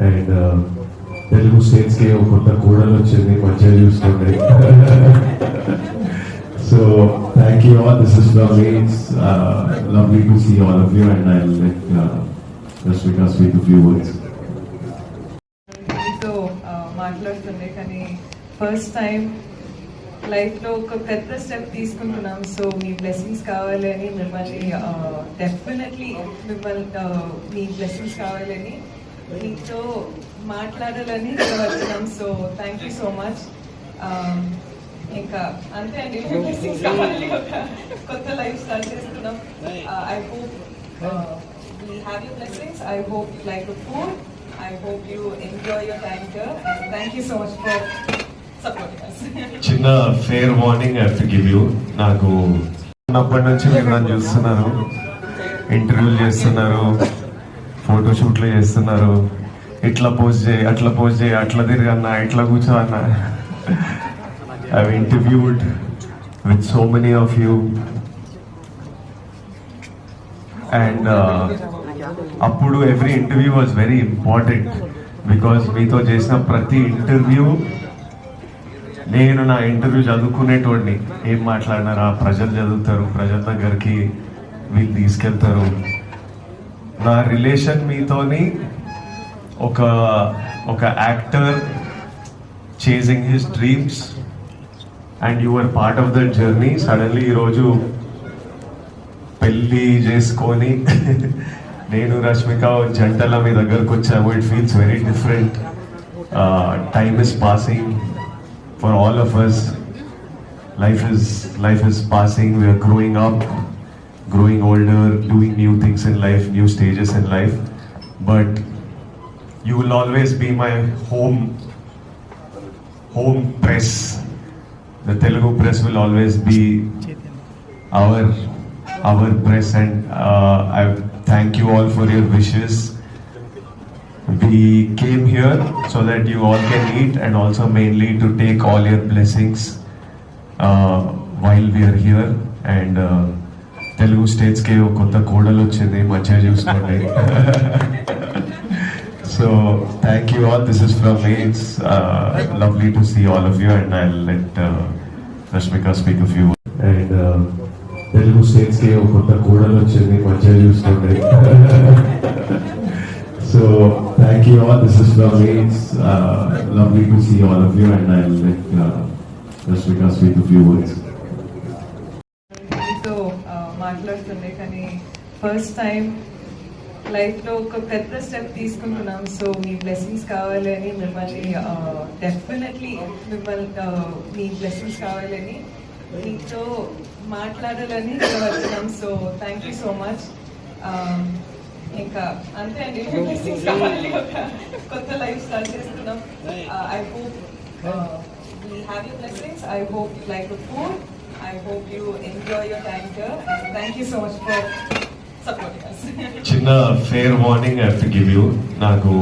And Telugu స్టేట్స్కి ఒక కొత్త కూడలు వచ్చింది, మంచిగా చూసుకోండి. So thank you all, this is from me. It's lovely to see all of you, and I'll let Rashmika speak a few words. మీతో మాట్లాడుతుండే కానీ ఫస్ట్ టైం లైఫ్లో ఒక పెద్ద స్టెప్ తీసుకుంటున్నాం. సో మీ బ్లెస్సింగ్స్ కావాలని మిమ్మల్ని డెఫినెట్లీ మీ బ్లెస్సింగ్స్ కావాలని మీతో మాట్లాడాలని వచ్చాం. So thank you so much. ఇంకా అంతే అండి, మీ బ్లెస్సింగ్స్ కావాలి. ఒక కొత్త లైఫ్ స్టార్ట్ చేస్తున్నాం. I hope we have your blessings. I hope you like the food. I hope you enjoy your time here. And thank you so much for supporting us. చిన్న fair warning I have to give you. నాకు అప్పటి నుంచి మీరు నన్ను చూస్తున్నారు, ఇంటర్వ్యూలు చేస్తున్నారు, ఫోటోషూట్లు చేస్తున్నారు, ఇట్లా పోస్ట్ చేయి, అట్లా పోస్ట్ చేయి, అట్లా తిరిగన్నా, ఇట్లా కూర్చో అన్నా. I have interviewed with so many of you. And అప్పుడు every interview was very important, because మీతో చేసిన ప్రతి ఇంటర్వ్యూ నేను నా ఇంటర్వ్యూ చదువుకునేటోడిని. ఏం మాట్లాడినారా, ప్రజలు చదువుతారు, ప్రజల దగ్గరికి వీళ్ళు తీసుకెళ్తారు. నా రిలేషన్ మీతోని ఒక actor chasing his dreams and you are part of that journey. Suddenly ఈరోజు పెళ్ళి చేసుకొని నేను రష్మిక జంటల మీ దగ్గరకు వచ్చాము. It feels very different. Time is passing for all of us. Life is passing. We are growing up, growing older, doing new things in life, new stages in life. But you will always be my home press. The Telugu press will always be our press, and I thank you all for your wishes. We came here so that you all can eat, and also mainly to take all your blessings while we are here. And Telugu states ke oka kotta kodalu ochindi, manchiga chuskondi. So thank you all, this is from me. It's lovely to see all of you, and I'll let Rashmika speak a few words. And Telugu స్టేట్స్కి ఒక కొత్త కూడలు వచ్చింది, మంచిగా చూసుకోండి. So thank you all, this is from me. It's lovely to see all of you, and I'll let Rashmika speak a few words. మీతో మాట్లాడుతుండే కానీ first time లైఫ్లో ఒక పెద్ద స్టెప్ తీసుకుంటున్నాం. సో మీ బ్లెస్సింగ్స్ కావాలని మిమ్మల్ని డెఫినెట్లీ మీ బ్లెస్సింగ్స్ కావాలని మీతో మాట్లాడాలని వచ్చాం. So thank you so much. ఇంకా అంతే అండి, మీ బ్లెస్సింగ్స్ కావాలి. ఒక కొత్త లైఫ్ స్టార్ట్ చేస్తున్నాం. I hope we have your blessings. I hope you like the food. I hope you enjoy your time here. And thank you so much for supporting us. చిన్న fair warning I have to give you. నాకు